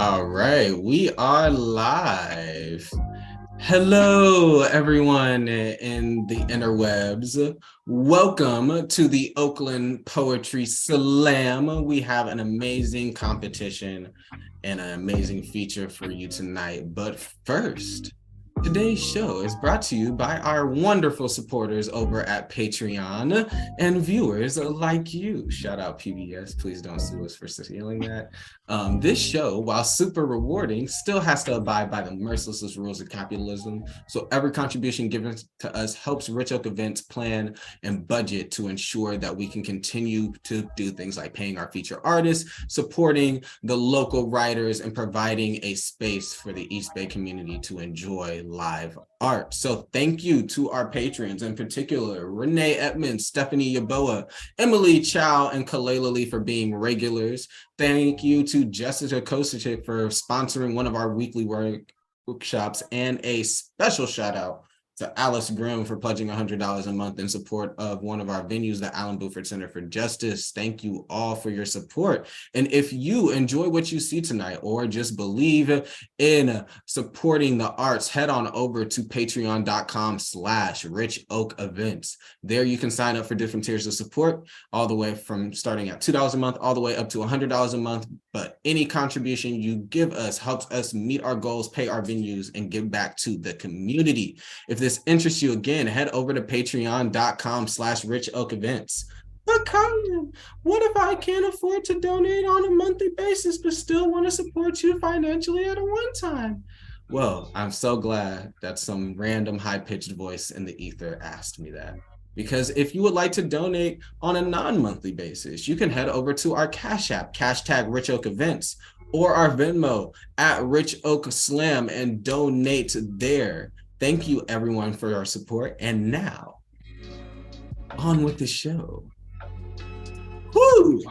All right, we are live. Hello, everyone in the interwebs. Welcome to the Oakland Poetry Slam. We have an amazing competition and an amazing feature for you tonight. But first, today's show is brought to you by our wonderful supporters over at Patreon and viewers like you. Shout out PBS. Please don't sue us for stealing that. This show, while super rewarding, still has to abide by the merciless rules of capitalism. So every contribution given to us helps RichOak Events plan and budget to ensure that we can continue to do things like paying our feature artists, supporting the local writers, and providing a space for the East Bay community to enjoy live art. So thank you to our patrons, in particular, Renee Edmonds, Stephanie Yaboa, Emily Chow, and Kalela Lee for being regulars. Thank you to Jessica Kosachik for sponsoring one of our weekly workshops, and a special shout out to Alice Grimm for pledging $100 a month in support of one of our venues, the Allen Buford Center for Justice. Thank you all for your support. And if you enjoy what you see tonight or just believe in supporting the arts, head on over to patreon.com/RichOak Events. There you can sign up for different tiers of support, all the way from starting at $2 a month, all the way up to $100 a month. But any contribution you give us helps us meet our goals, pay our venues, and give back to the community. If this interests you, again, head over to patreon.com/RichOak Events. But Colin, what if I can't afford to donate on a monthly basis, but still want to support you financially at a one time? Well, I'm so glad that some random high-pitched voice in the ether asked me that. Because if you would like to donate on a non-monthly basis, you can head over to our Cash App, #RichOak Events, or our Venmo @RichOak Slam, and donate there. Thank you, everyone, for your support. And now, on with the show. Woo!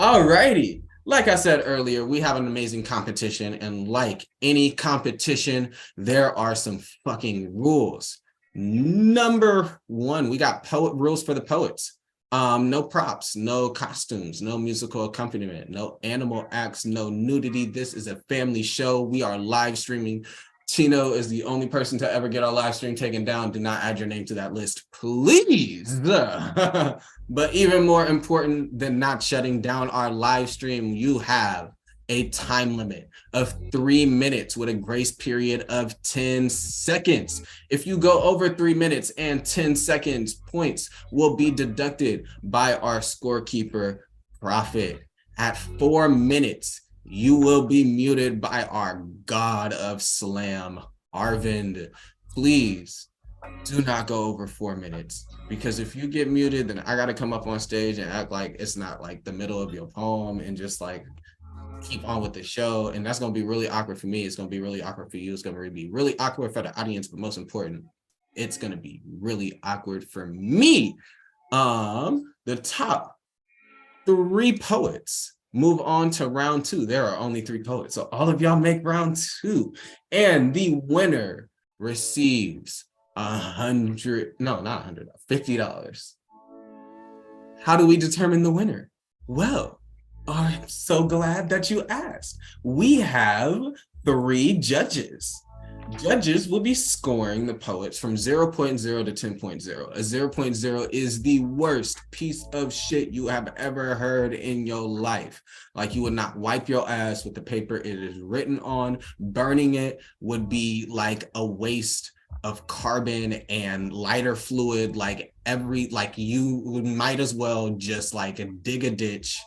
All righty. Like I said earlier, we have an amazing competition. And like any competition, there are some fucking rules. Number one, we got rules for the poets. No props, no costumes, no musical accompaniment, no animal acts, no nudity. This is a family show. We are live streaming. Chino is the only person to ever get our live stream taken down. Do not add your name to that list, please. But even more important than not shutting down our live stream, you have a time limit of 3 minutes with a grace period of 10 seconds. If you go over 3 minutes and 10 seconds, points will be deducted by our scorekeeper, Prophet. At 4 minutes, you will be muted by our god of slam, Arvind. Please do not go over 4 minutes, because if you get muted, then I got to come up on stage and act like it's not like the middle of your poem and just like keep on with the show. And that's going to be really awkward for me. It's going to be really awkward for you. It's going to be really awkward for the audience, but most important, it's going to be really awkward for me. The top 3 poets move on to round 2. There are only 3 poets, so all of y'all make round 2, and the winner receives $50. How do we determine the winner? Well, I'm so glad that you asked. We have 3 judges. Judges will be scoring the poets from 0.0 to 10.0. A 0.0 is the worst piece of shit you have ever heard in your life. Like, you would not wipe your ass with the paper it is written on. Burning it would be like a waste of carbon and lighter fluid. Like you might as well just like dig a ditch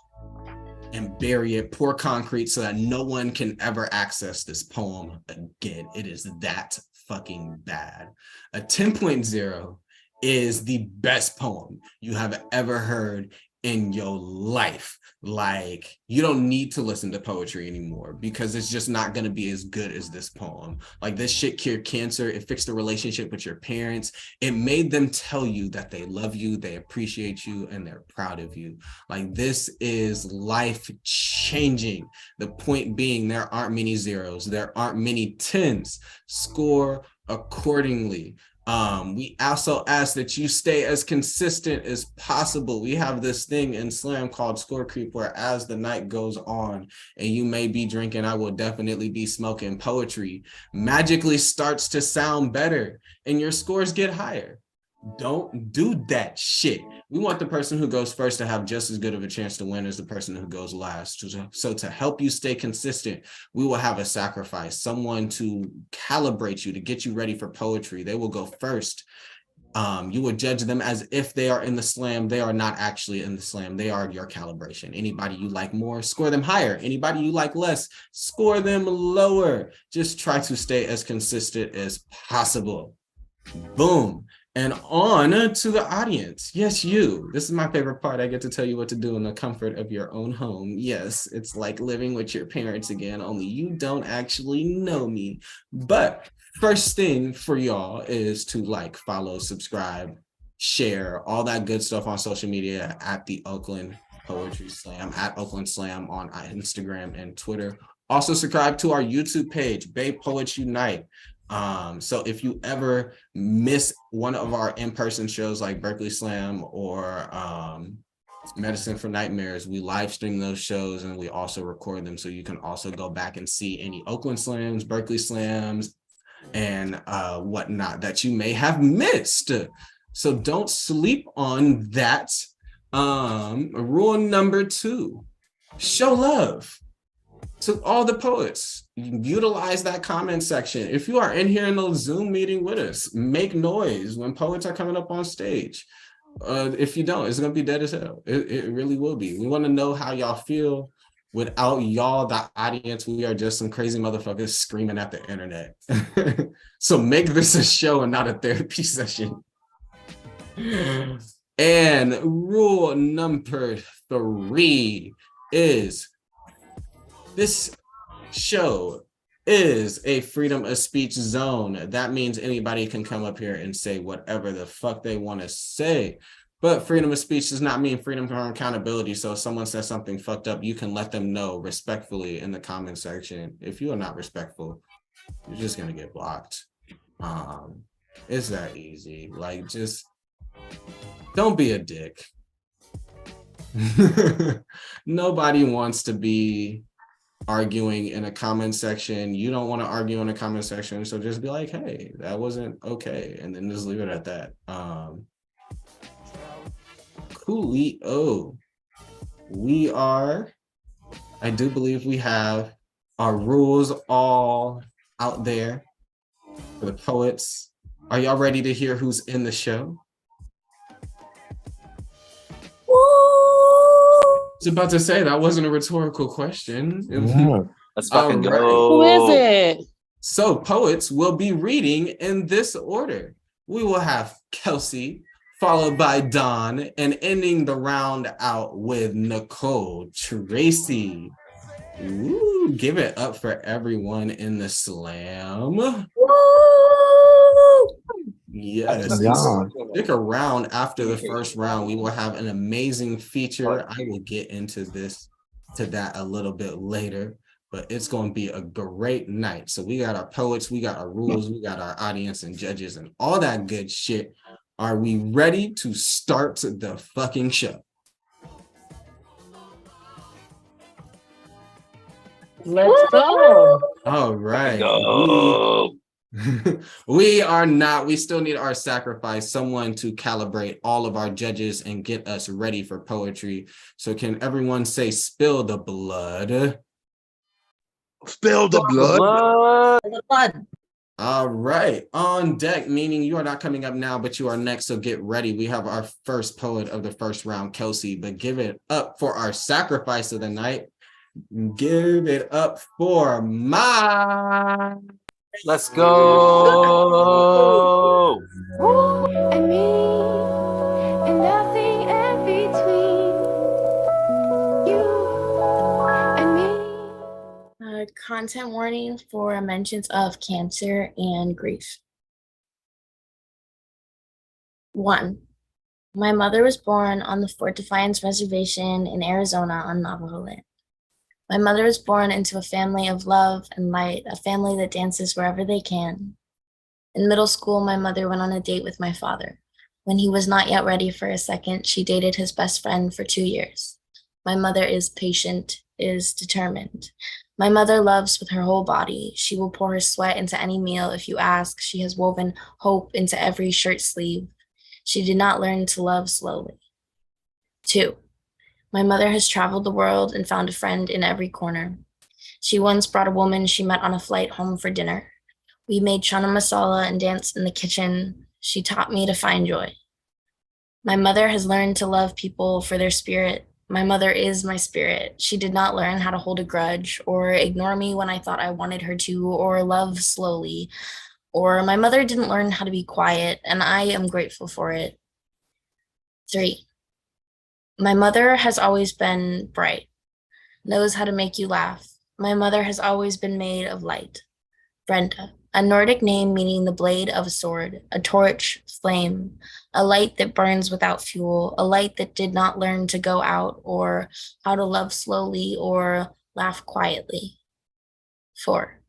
and bury it, pour concrete so that no one can ever access this poem again. It is that fucking bad. A 10.0 is the best poem you have ever heard in your life. Like, you don't need to listen to poetry anymore because it's just not going to be as good as this poem. Like, this shit cured cancer. It fixed the relationship with your parents. It made them tell you that they love you, they appreciate you, and they're proud of you. Like, this is life changing. The point being, there aren't many zeros. There aren't many tens. Score accordingly. We also ask that you stay as consistent as possible. We have this thing in Slam called score creep, where as the night goes on and you may be drinking, I will definitely be smoking, poetry magically starts to sound better and your scores get higher. Don't do that shit. We want the person who goes first to have just as good of a chance to win as the person who goes last. So to help you stay consistent, we will have a sacrifice, someone to calibrate you, to get you ready for poetry. They will go first. You will judge them as if they are in the slam. They are not actually in the slam. They are your calibration. Anybody you like more, score them higher. Anybody you like less, score them lower. Just try to stay as consistent as possible. Boom. And on to the audience. Yes, you. This is my favorite part. I get to tell you what to do in the comfort of your own home. Yes, it's like living with your parents again, only you don't actually know me. But first thing for y'all is to like, follow, subscribe, share, all that good stuff on social media at the Oakland Poetry Slam, at Oakland Slam on Instagram and Twitter. Also subscribe to our YouTube page, Bay Poets Unite. So if you ever miss one of our in-person shows like Berkeley Slam or Medicine for Nightmares, we live stream those shows and we also record them, so you can also go back and see any Oakland Slams, Berkeley Slams, and whatnot that you may have missed. So don't sleep on that. Rule number 2, show love to all the poets. Utilize that comment section. If you are in here in the Zoom meeting with us, make noise when poets are coming up on stage. If you don't, it's gonna be dead as hell. It really will be. We want to know how y'all feel. Without y'all, the audience, we are just some crazy motherfuckers screaming at the internet. So make this a show and not a therapy session. And rule number 3 is, this show is a freedom of speech zone. That means anybody can come up here and say whatever the fuck they want to say. But freedom of speech does not mean freedom from accountability. So if someone says something fucked up, you can let them know respectfully in the comment section. If you are not respectful, you're just gonna get blocked. It's that easy. Like, just don't be a dick. Nobody wants to be arguing in a comment section. You don't want to argue in a comment section, so just be like, hey, that wasn't okay, and then just leave it at that. Coolio. I do believe we have our rules all out there for the poets. Are y'all ready to hear who's in the show? I was about to say, that wasn't a rhetorical question. Yeah. Let's fucking go. Who is it? So poets will be reading in this order. We will have Kelsey, followed by Don, and ending the round out with Nicole Tracy. Ooh, give it up for everyone in the slam. Woo! Yes. Yeah. Stick around after the first round. We will have an amazing feature. I will get into that a little bit later, but it's going to be a great night. So we got our poets, we got our rules, we got our audience and judges and all that good shit. Are we ready to start the fucking show? Let's go. All right. Go. We are not. We still need our sacrifice, someone to calibrate all of our judges and get us ready for poetry. So can everyone say, spill the blood? Spill the blood. The blood. All right, on deck, meaning you are not coming up now, but you are next, so get ready. We have our first poet of the first round, Kelsey, but give it up for our sacrifice of the night. Give it up for my... Let's go. And me, and nothing in between you and me. Content warning for mentions of cancer and grief. 1. My mother was born on the Fort Defiance Reservation in Arizona on Navajo land. My mother was born into a family of love and light, a family that dances wherever they can. In middle school, my mother went on a date with my father. When he was not yet ready for a second, she dated his best friend for 2 years. My mother is patient, is determined. My mother loves with her whole body. She will pour her sweat into any meal if you ask. She has woven hope into every shirt sleeve. She did not learn to love slowly. 2, my mother has traveled the world and found a friend in every corner. She once brought a woman she met on a flight home for dinner. We made chana masala and danced in the kitchen. She taught me to find joy. My mother has learned to love people for their spirit. My mother is my spirit. She did not learn how to hold a grudge or ignore me when I thought I wanted her to, or love slowly. Or my mother didn't learn how to be quiet, and I am grateful for it. 3, my mother has always been bright, knows how to make you laugh. My mother has always been made of light. Brenda, a Nordic name meaning the blade of a sword, a torch, flame, a light that burns without fuel, a light that did not learn to go out or how to love slowly or laugh quietly. 4,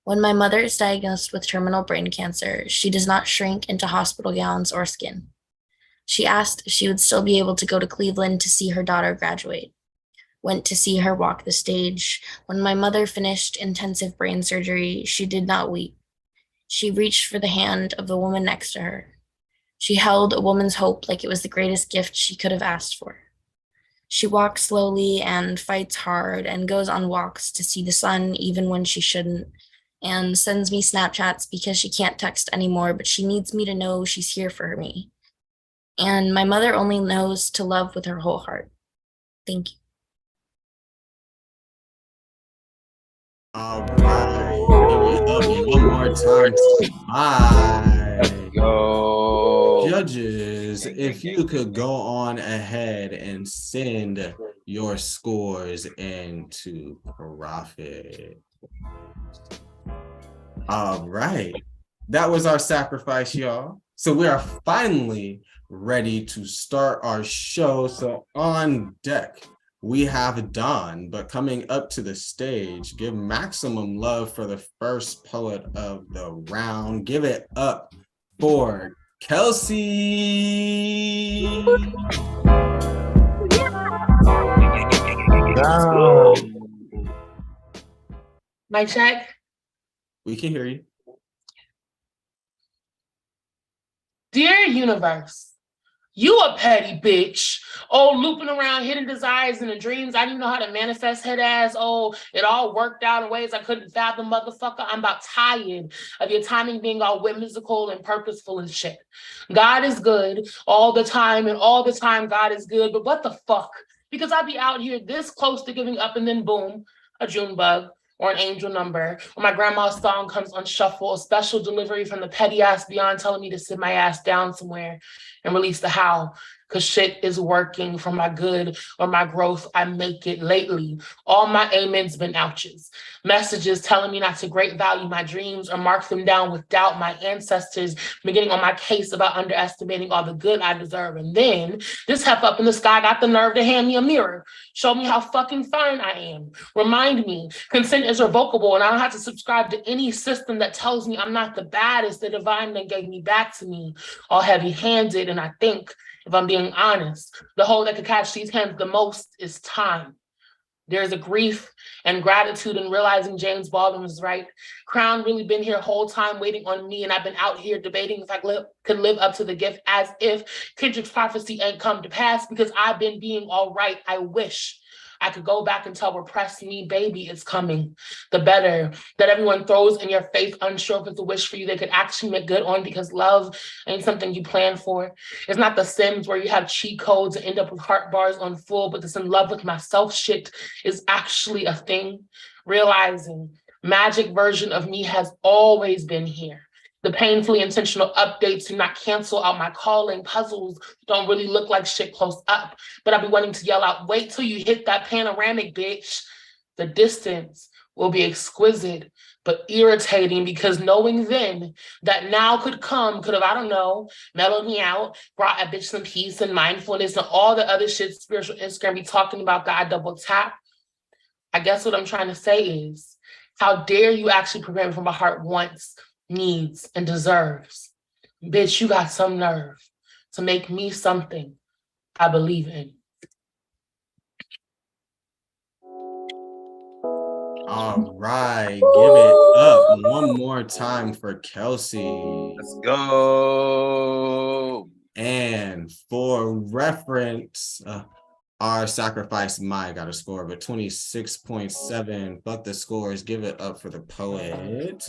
when my mother is diagnosed with terminal brain cancer, she does not shrink into hospital gowns or skin. She asked if she would still be able to go to Cleveland to see her daughter graduate. Went to see her walk the stage. When my mother finished intensive brain surgery, she did not weep. She reached for the hand of the woman next to her. She held a woman's hope like it was the greatest gift she could have asked for. She walks slowly and fights hard and goes on walks to see the sun even when she shouldn't, and sends me Snapchats because she can't text anymore, but she needs me to know she's here for me. And my mother only knows to love with her whole heart. Thank you. All right. Give it up one more time to my Go. judges. If you could go on ahead and send your scores into profit. All right. That was our sacrifice, y'all. So we are finally ready to start our show. So on deck, we have Don, but coming up to the stage, give maximum love for the first poet of the round. Give it up for Kelsey. Mic check. We can hear you. Dear universe, you a petty bitch. Oh, looping around hidden desires and the dreams I didn't know how to manifest, head ass. Oh, it all worked out in ways I couldn't fathom, motherfucker. I'm about tired of your timing being all whimsical and purposeful and shit. God is good all the time, and all the time God is good, but what the fuck? Because I be out here this close to giving up, and then boom, a June bug or an angel number, or my grandma's song comes on shuffle, a special delivery from the petty ass beyond telling me to sit my ass down somewhere and release the howl, because shit is working for my good or my growth. I make it lately. All my amens been ouches. Messages telling me not to great value my dreams or mark them down with doubt. My ancestors beginning on my case about underestimating all the good I deserve. And then this hef up in the sky got the nerve to hand me a mirror. Show me how fucking fine I am. Remind me consent is revocable and I don't have to subscribe to any system that tells me I'm not the baddest the divine then gave me back to me, all heavy-handed. And I think, if I'm being honest, the hole that could catch these hands the most is time. There's a grief and gratitude in realizing James Baldwin was right. Crown really been here whole time waiting on me, and I've been out here debating if I could live up to the gift, as if Kendrick's prophecy ain't come to pass, because I've been being all right. I wish I could go back and tell repress me, baby, it's coming. The better that everyone throws in your face, unsure if it's a wish for you they could actually make good on, because love ain't something you plan for. It's not The Sims where you have cheat codes and end up with heart bars on full, but this in love with myself shit is actually a thing. Realizing magic version of me has always been here. The painfully intentional updates do not cancel out my calling. Puzzles don't really look like shit close up, but I'll be wanting to yell out, wait till you hit that panoramic, bitch. The distance will be exquisite, but irritating, because knowing then that now could come, could have, I don't know, mellowed me out, brought a bitch some peace and mindfulness and all the other shit spiritual Instagram be talking about, God double tap. I guess what I'm trying to say is, how dare you actually prepare me for my heart once, needs, and deserves. Bitch, you got some nerve to make me something I believe in. All right, give it up one more time for Kelsey. Let's go. And for reference, our Sacrifice Mike got a score of a 26.7. Fuck the scores. Give it up for the poet.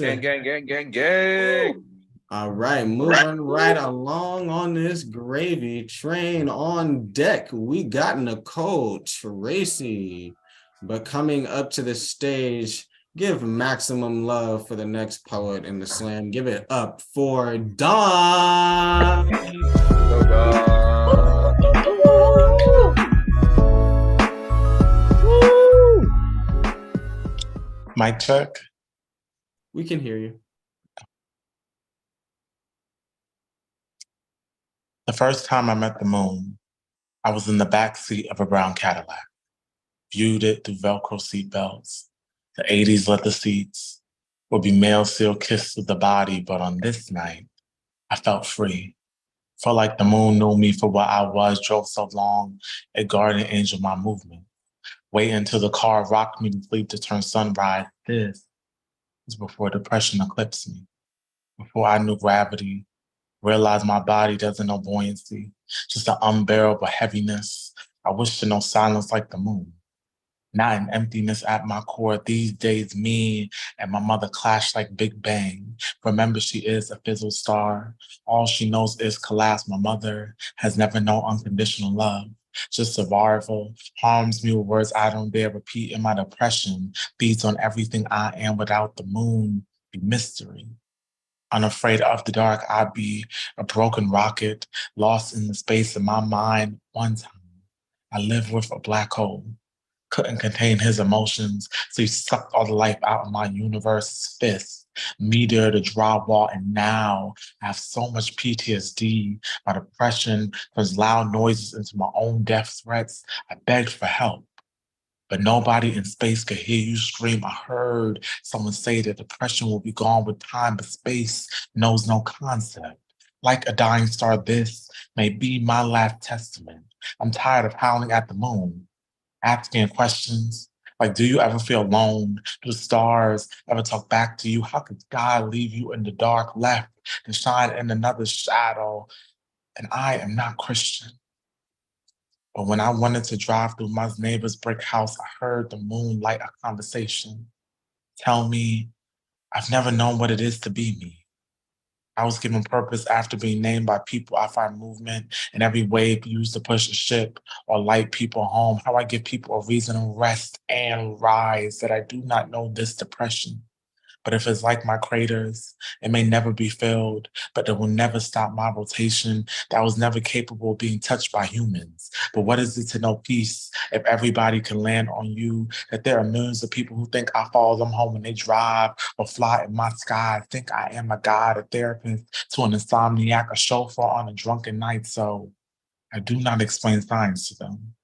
Gang. All right, moving right along on this gravy train on deck. We got Nicole Tracy. But coming up to the stage, give maximum love for the next poet in the slam. Give it up for Dawn. Go, Mic check. We can hear you. The first time I met the moon, I was in the back seat of a brown Cadillac. Viewed it through Velcro seatbelts. The 80s leather seats would be male seal kissed with the body, but on this night, I felt free. Felt like the moon knew me for what I was, drove so long, it guardian angel my movement. Wait until the car rocked me to sleep to turn sunrise. This was before depression eclipsed me. Before I knew gravity, realized my body doesn't know buoyancy, just an unbearable heaviness. I wish to know silence like the moon. Not an emptiness at my core. These days, me and my mother clash like Big Bang. Remember, she is a fizzled star. All she knows is collapse. My mother has never known unconditional love. Just survival, harms me with words I don't dare repeat. In my depression, feeds on everything I am. Without the moon, be mystery. Unafraid of the dark, I'd be a broken rocket, lost in the space of my mind. One time, I lived with a black hole. Couldn't contain his emotions, so he sucked all the life out of my universe's fist, meteor to drywall, and now I have so much PTSD. My depression turns loud noises into my own death threats. I begged for help, but nobody in space could hear you scream. I heard someone say that depression will be gone with time, but space knows no concept. Like a dying star, this may be my last testament. I'm tired of howling at the moon, asking questions like, do you ever feel alone? Do the stars ever talk back to you? How could God leave you in the dark, left to shine in another shadow? And I am not Christian. But when I wanted to drive through my neighbor's brick house, I heard the moon light a conversation. Tell me, I've never known what it is to be me. I was given purpose after being named by people. I find movement in every wave used to push a ship or light people home. How I give people a reason to rest and rise, that I do not know this depression. But if it's like my craters, it may never be filled, but it will never stop my rotation that was never capable of being touched by humans. But what is it to know peace if everybody can land on you? That there are millions of people who think I follow them home when they drive or fly in my sky, think I am a god, a therapist to an insomniac, a chauffeur on a drunken night. So I do not explain science to them.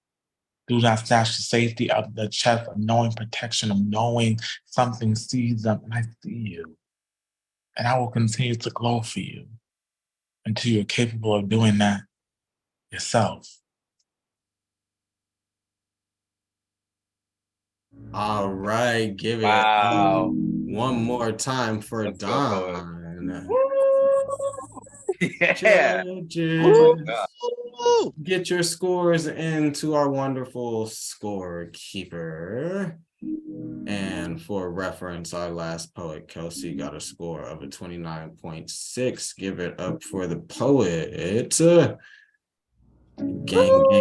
Do not snatch the safety of the chest of knowing protection, of knowing something sees them, and I see you. And I will continue to glow for you until you're capable of doing that yourself. All right, give it Wow. one more time for Let's go, Dawn. Yeah. Judges, get your scores into our wonderful scorekeeper. And for reference, our last poet, Kelsey, got a score of a 29.6. Give it up for the poet. Gang.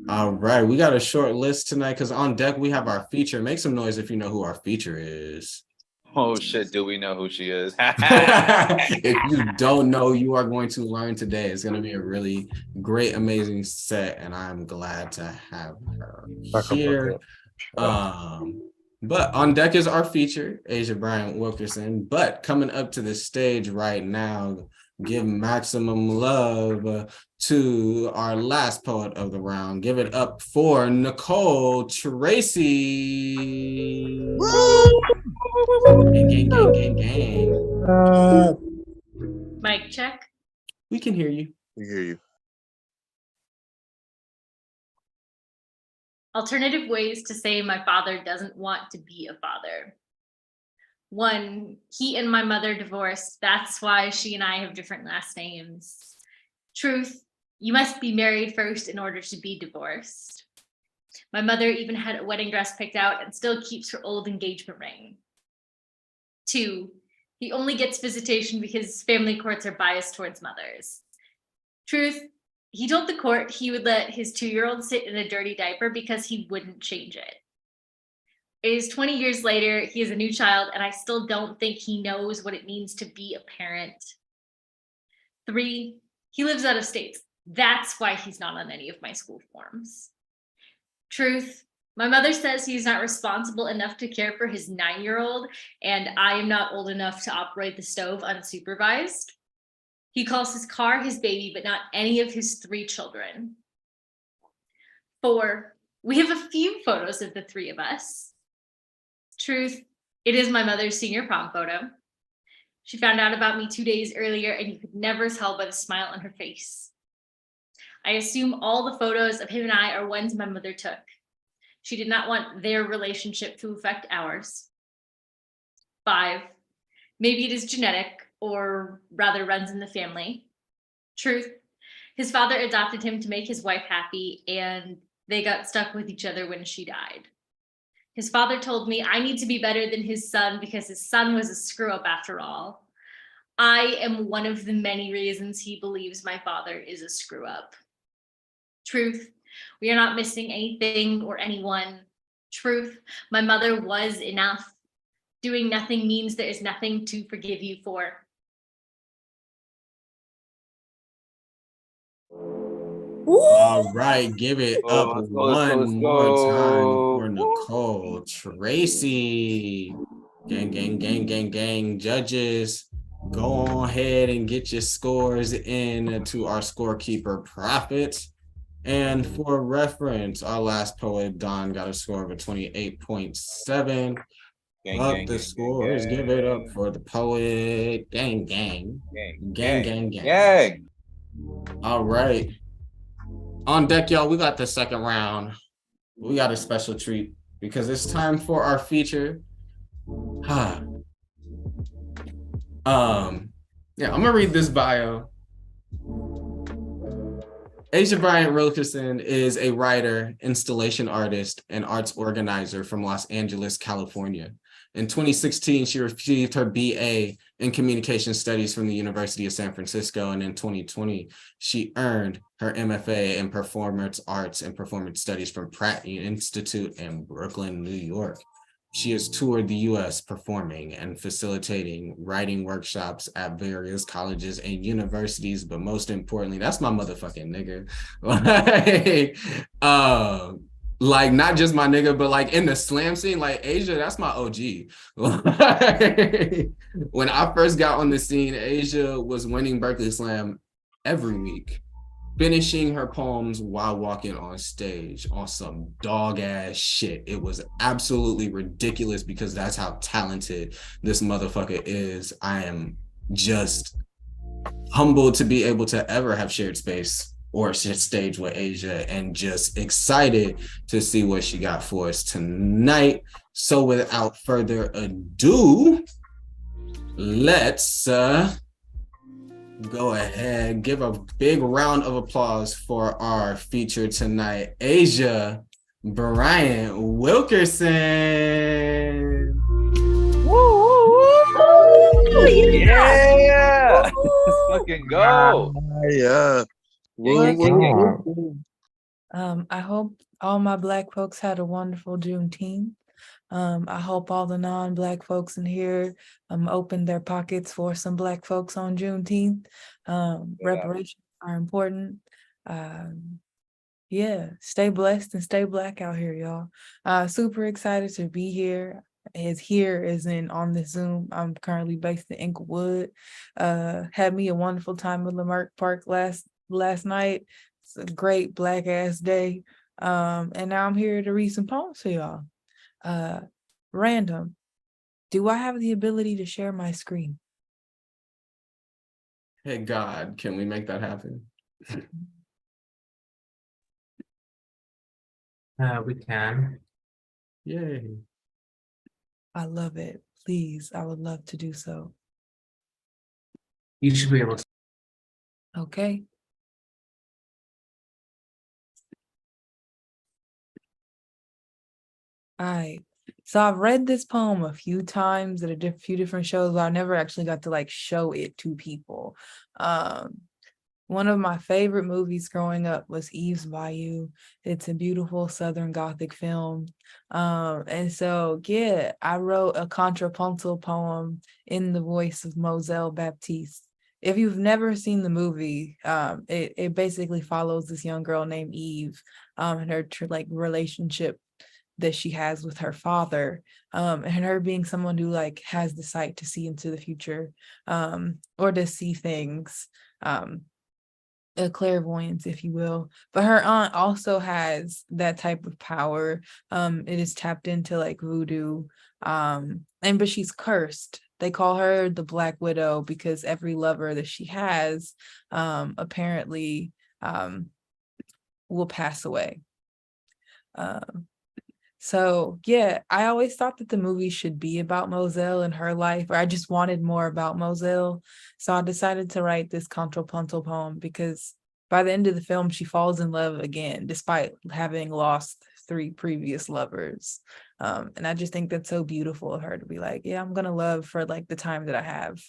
All right, we got a short list tonight because on deck we have our feature. Make some noise if you know who our feature is. Oh shit, do we know who she is? If you don't know, you are going to learn today. It's going to be a really great, amazing set, and I'm glad to have her here. But on deck is our feature, Asia Bryant-Wilkerson. But coming up to the stage right now, give maximum love to our last poet of the round. Give it up for Nicole Tracy. Gang. Mic check. We can hear you. We hear you. Alternative ways to say my father doesn't want to be a father. 1, he and my mother divorced. That's why she and I have different last names. Truth, you must be married first in order to be divorced. My mother even had a wedding dress picked out and still keeps her old engagement ring. 2, he only gets visitation because family courts are biased towards mothers. Truth, he told the court he would let his 2-year-old sit in a dirty diaper because he wouldn't change it. It is 20 years later, he has a new child, and I still don't think he knows what it means to be a parent. 3, he lives out of state. That's why he's not on any of my school forms. Truth, my mother says he's not responsible enough to care for his 9-year-old, and I am not old enough to operate the stove unsupervised. He calls his car his baby, but not any of his 3 children. 4, we have a few photos of the 3 of us. Truth, it is my mother's senior prom photo. She found out about me 2 days earlier, and you could never tell by the smile on her face. I assume all the photos of him and I are ones my mother took. She did not want their relationship to affect ours. 5, maybe it is genetic, or rather runs in the family. Truth, his father adopted him to make his wife happy, and they got stuck with each other when she died. His father told me I need to be better than his son because his son was a screw up after all. I am one of the many reasons he believes my father is a screw up. Truth, we are not missing anything or anyone. Truth, my mother was enough. Doing nothing means there is nothing to forgive you for. All right, give it up Let's go, one more go. time for Nicole Tracy. Gang. Judges, go on ahead and get your scores in to our scorekeeper Prophet. And for reference, our last poet, Don, got a score of a 28.7. Up the scores, give it up for the poet. Gang. All right. On deck, y'all, we got the second round. We got a special treat because it's time for our feature. Yeah, I'm gonna read this bio. Asia Bryant-Wilkerson is a writer, installation artist, and arts organizer from Los Angeles, California. In 2016, she received her BA in Communication Studies from the University of San Francisco, and in 2020, she earned her MFA in Performance Arts and Performance Studies from Pratt Institute in Brooklyn, New York. She has toured the US performing and facilitating writing workshops at various colleges and universities, but most importantly, that's my motherfucking nigga. Like not just my nigga, but like in the slam scene, like Asia, that's my OG. When I first got on the scene, Asia was winning Berkeley Slam every week, finishing her poems while walking on stage on some dog ass shit. It was absolutely ridiculous because that's how talented this motherfucker is. I am just humbled to be able to ever have shared space or share stage with Asia, and just excited to see what she got for us tonight. So without further ado, let's go ahead, give a big round of applause for our feature tonight, Asia Bryant-Wilkerson. Yeah! Let's fucking go! Yeah. I hope all my Black folks had a wonderful Juneteenth. I hope all the non-Black folks in here opened their pockets for some Black folks on Juneteenth. Reparations are important. Yeah, stay blessed and stay Black out here, y'all. Super excited to be here. is here is in on the Zoom. I'm currently based in Inglewood. Had me a wonderful time at Lamarck Park last night. It's a great black ass day. And now I'm here to read some poems for y'all. Random. Do I have the ability to share my screen? Hey God, can we make that happen? We can. Yay. I love it. Please, I would love to do so. You should be able to. Okay. All right. So I've read this poem a few times at a few different shows, but I never actually got to like show it to people. One of my favorite movies growing up was Eve's Bayou. It's a beautiful Southern Gothic film. And so, yeah, I wrote a contrapuntal poem in the voice of Moselle Baptiste. If you've never seen the movie, it basically follows this young girl named Eve and her like relationship that she has with her father, and her being someone who like has the sight to see into the future, or to see things, a clairvoyance, if you will. But her aunt also has that type of power. It is tapped into like voodoo, but she's cursed. They call her the Black Widow because every lover that she has, apparently, will pass away. So yeah, I always thought that the movie should be about Moselle and her life, or I just wanted more about Moselle. So I decided to write this contrapuntal poem because by the end of the film, she falls in love again, despite having lost 3 previous lovers. And I just think that's so beautiful of her to be like, yeah, I'm gonna love for like the time that I have.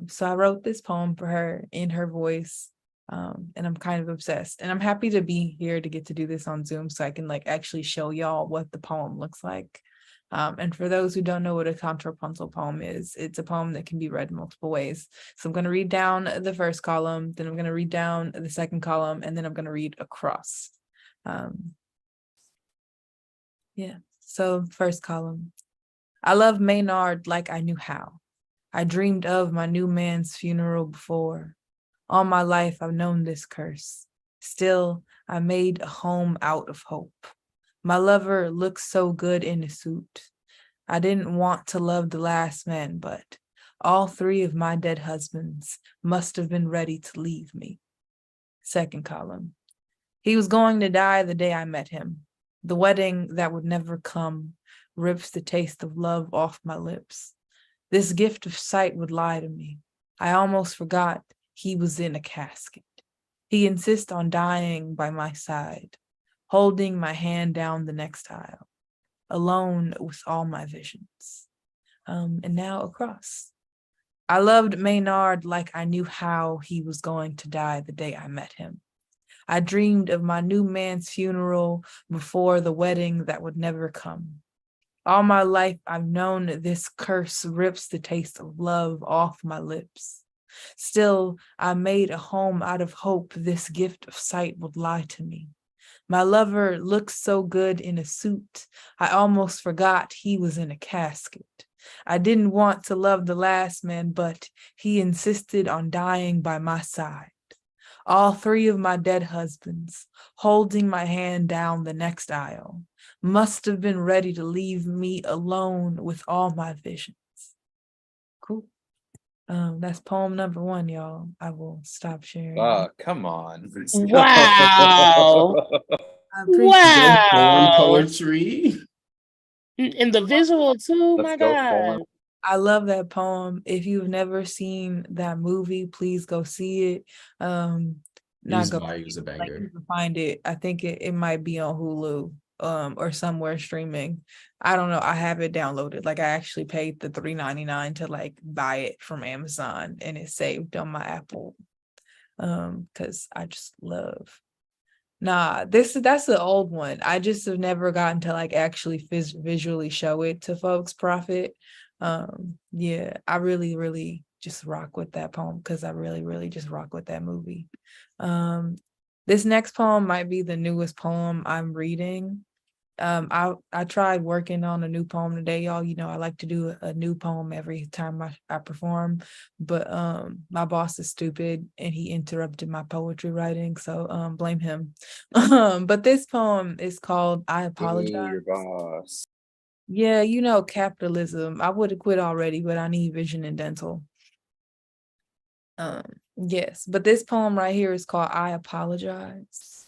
So I wrote this poem for her in her voice. And I'm kind of obsessed, and I'm happy to be here to get to do this on Zoom so I can like actually show y'all what the poem looks like. And for those who don't know what a contrapuntal poem is, it's a poem that can be read multiple ways. So I'm going to read down the first column, then I'm going to read down the second column, and then I'm going to read across. Yeah, so first column. I love Maynard like I knew how. I dreamed of my new man's funeral before. All my life I've known this curse. Still, I made a home out of hope. My lover looks so good in a suit. I didn't want to love the last man, but all 3 of my dead husbands must have been ready to leave me. Second column. He was going to die the day I met him. The wedding that would never come rips the taste of love off my lips. This gift of sight would lie to me. I almost forgot he was in a casket. He insists on dying by my side, holding my hand down the next aisle, alone with all my visions. And now across. I loved Maynard like I knew how he was going to die the day I met him. I dreamed of my new man's funeral before the wedding that would never come. All my life I've known this curse rips the taste of love off my lips. Still, I made a home out of hope this gift of sight would lie to me. My lover looks so good in a suit, I almost forgot he was in a casket. I didn't want to love the last man, but he insisted on dying by my side. All 3 of my dead husbands, holding my hand down the next aisle, must have been ready to leave me alone with all my visions. Cool. That's poem number 1, y'all. I will stop sharing. Oh, come on. Wow. I appreciate Good poem Wow. poetry. And the visual too, Let's my go God. poem. I love that poem. If you've never seen that movie, please go see it. Not Use go Bayou's a like banger. you can find it. I think it might be on Hulu or somewhere streaming. I don't know. I have it downloaded. Like I actually paid the $3.99 to like buy it from Amazon, and it's saved on my Apple. Because I just love. Nah, that's an old one. I just have never gotten to like actually visually show it to folks. Prophet. Yeah, I really, really just rock with that poem because I really, really just rock with that movie. This next poem might be the newest poem I'm reading. I tried working on a new poem today, y'all. You know, I like to do a new poem every time I perform, but my boss is stupid and he interrupted my poetry writing, so blame him. But this poem is called I Apologize. Ooh, your boss. Yeah, you know, capitalism. I would have quit already, but I need vision and dental. Yes, but this poem right here is called I Apologize.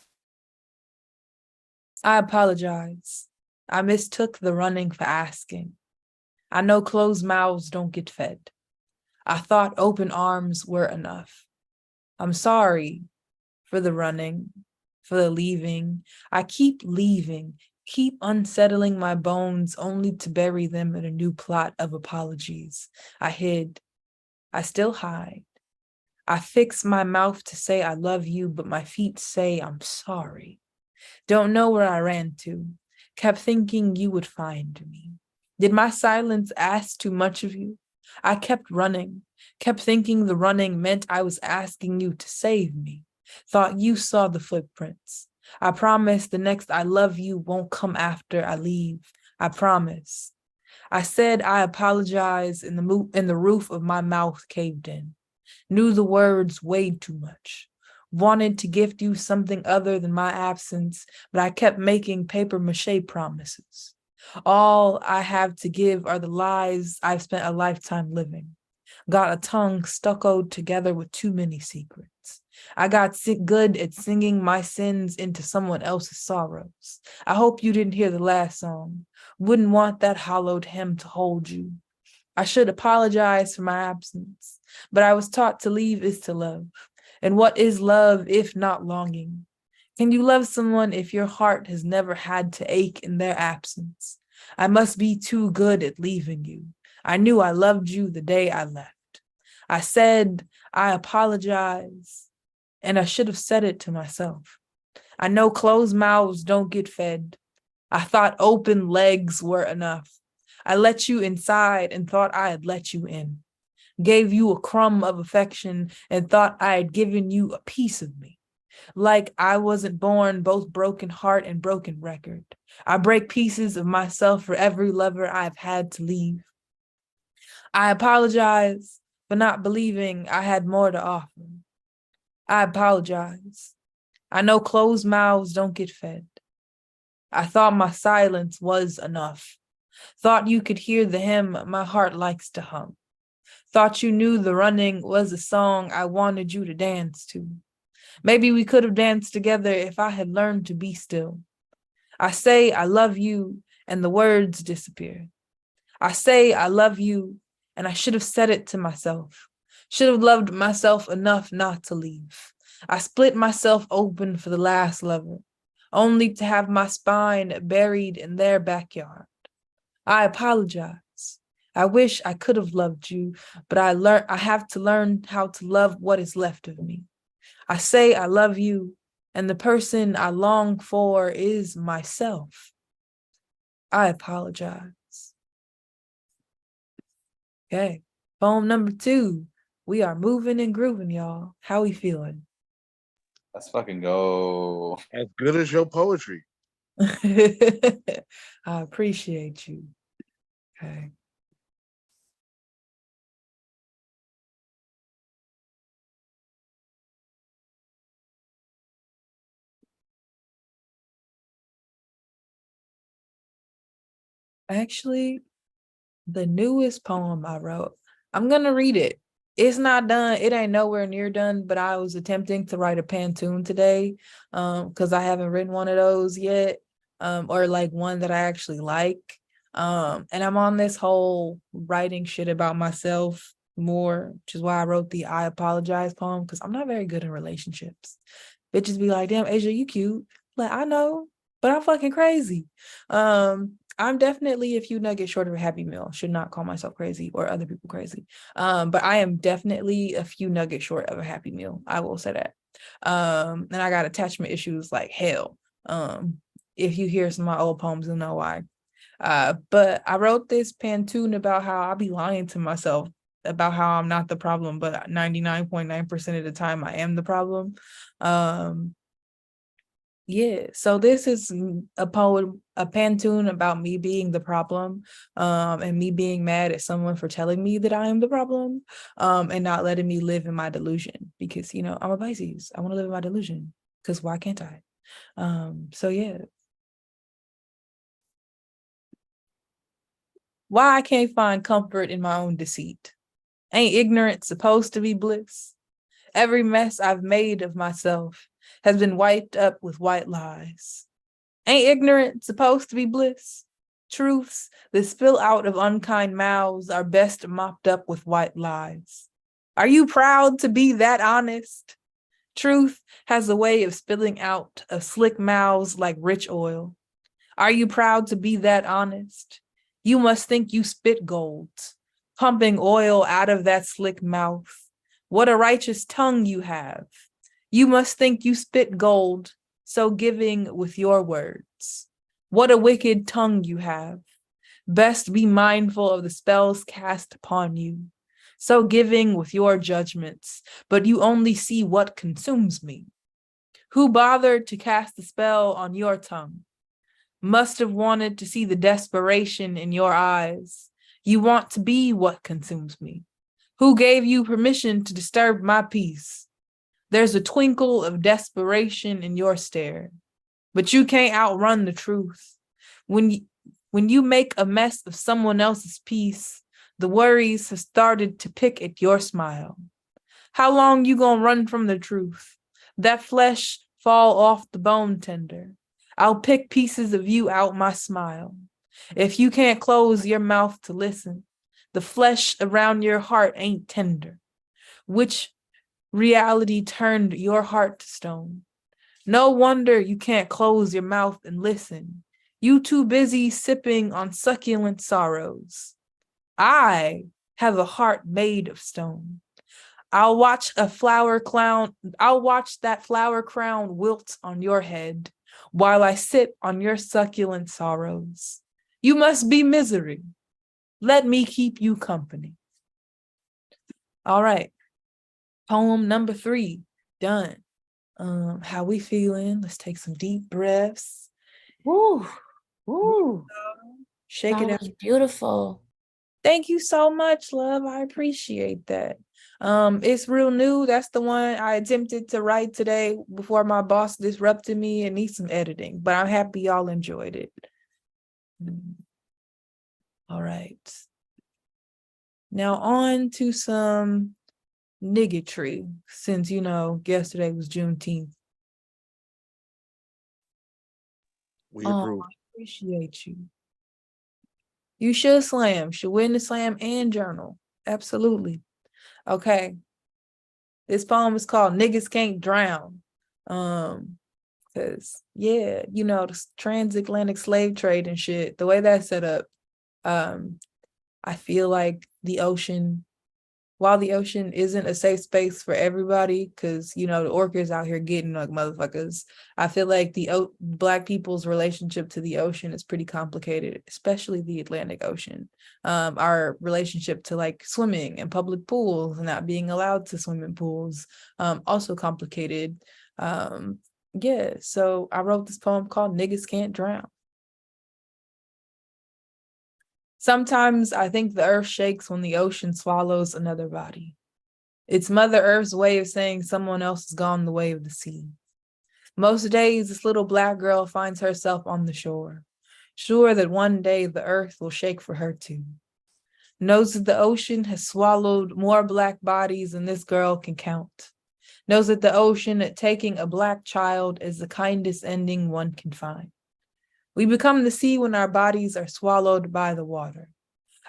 I apologize. I mistook the running for asking. I know closed mouths don't get fed. I thought open arms were enough. I'm sorry for the running, for the leaving. I keep leaving, keep unsettling my bones only to bury them in a new plot of apologies. I hid. I still hide. I fix my mouth to say I love you, but my feet say I'm sorry. Don't know where I ran to. Kept thinking you would find me. Did my silence ask too much of you? I kept running, kept thinking the running meant I was asking you to save me. Thought you saw the footprints. I promise the next I love you won't come after I leave. I promise. I said I apologize and the roof of my mouth caved in. Knew the words weighed too much. Wanted to gift you something other than my absence, but I kept making paper mache promises. All I have to give are the lies I've spent a lifetime living. Got a tongue stuccoed together with too many secrets. I got good at singing my sins into someone else's sorrows. I hope you didn't hear the last song. Wouldn't want that hollowed hymn to hold you. I should apologize for my absence, but I was taught to leave is to love. And what is love if not longing? Can you love someone if your heart has never had to ache in their absence? I must be too good at leaving you. I knew I loved you the day I left. I said, I apologize, and I should have said it to myself. I know closed mouths don't get fed. I thought open legs were enough. I let you inside and thought I had let you in. Gave you a crumb of affection and thought I had given you a piece of me. Like I wasn't born both broken heart and broken record. I break pieces of myself for every lover I've had to leave. I apologize for not believing I had more to offer. I apologize. I know closed mouths don't get fed. I thought my silence was enough. Thought you could hear the hymn my heart likes to hum. Thought you knew the running was a song I wanted you to dance to. Maybe we could have danced together if I had learned to be still. I say I love you and the words disappear. I say I love you and I should have said it to myself. Should have loved myself enough not to leave. I split myself open for the last lover, only to have my spine buried in their backyard. I apologize. I wish I could have loved you, but I have to learn how to love what is left of me. I say I love you, and the person I long for is myself. I apologize. Okay, poem number 2. We are moving and grooving, y'all. How we feeling? Let's fucking go. As good as your poetry. I appreciate you. Okay. Actually, the newest poem I wrote, I'm gonna read it. It's not done. It ain't nowhere near done, but I was attempting to write a pantun today because I haven't written one of those yet, or like one that I actually like. And I'm on this whole writing shit about myself more, which is why I wrote the I Apologize poem, because I'm not very good in relationships. Bitches be like, damn, Asia, you cute. Like, I know, but I'm fucking crazy. I'm definitely a few nuggets short of a Happy Meal. Should not call myself crazy or other people crazy. But I am definitely a few nuggets short of a Happy Meal. I will say that. And I got attachment issues like hell. If you hear some of my old poems, you'll know why. But I wrote this pantun about how I be lying to myself about how I'm not the problem, but 99.9% of the time I am the problem. Yeah, so this is a poem, a pantun about me being the problem, and me being mad at someone for telling me that I am the problem, and not letting me live in my delusion because, you know, I'm a Pisces. I want to live in my delusion because why can't I? So yeah. Why I can't find comfort in my own deceit. Ain't ignorance supposed to be bliss? Every mess I've made of myself has been wiped up with white lies. Ain't ignorance supposed to be bliss? Truths that spill out of unkind mouths are best mopped up with white lies. Are you proud to be that honest? Truth has a way of spilling out of slick mouths like rich oil. Are you proud to be that honest? You must think you spit gold, pumping oil out of that slick mouth. What a righteous tongue you have. You must think you spit gold, so giving with your words. What a wicked tongue you have. Best be mindful of the spells cast upon you. So giving with your judgments, but you only see what consumes me. Who bothered to cast the spell on your tongue? Must have wanted to see the desperation in your eyes. You want to be what consumes me. Who gave you permission to disturb my peace? There's a twinkle of desperation in your stare, but you can't outrun the truth. When you make a mess of someone else's peace, the worries have started to pick at your smile. How long you gonna run from the truth? That flesh fall off the bone tender. I'll pick pieces of you out my smile. If you can't close your mouth to listen, the flesh around your heart ain't tender. Which reality turned your heart to stone? No wonder you can't close your mouth and listen. You too busy sipping on succulent sorrows. I have a heart made of stone. I'll watch that flower crown wilt on your head while I sip on your succulent sorrows. You must be misery. Let me keep you company. All right. Poem number 3, done. How we feeling? Let's take some deep breaths. Woo, woo. Shake it That out. was beautiful. Thank you so much, love. I appreciate that. It's real new. That's the one I attempted to write today before my boss disrupted me and needs some editing, but I'm happy y'all enjoyed it. All right. Now on to some niggatry, since, you know, yesterday was Juneteenth. We Oh, approve. I appreciate you. You should slam, should win the slam and journal. Absolutely. Okay. This poem is called Niggas Can't Drown. Because, yeah, you know, the transatlantic slave trade and shit, the way that's set up, I feel like the ocean, while the ocean isn't a safe space for everybody, because, you know, the orcas out here getting like motherfuckers, I feel like the Black people's relationship to the ocean is pretty complicated, especially the Atlantic Ocean. Our relationship to like swimming and public pools and not being allowed to swim in pools, also complicated. Yeah, so I wrote this poem called Niggas Can't Drown. Sometimes I think the earth shakes when the ocean swallows another body. It's Mother Earth's way of saying someone else has gone the way of the sea. Most days, this little Black girl finds herself on the shore, sure that one day the earth will shake for her too. Knows that the ocean has swallowed more Black bodies than this girl can count. Knows that the ocean at taking a Black child is the kindest ending one can find. We become the sea when our bodies are swallowed by the water.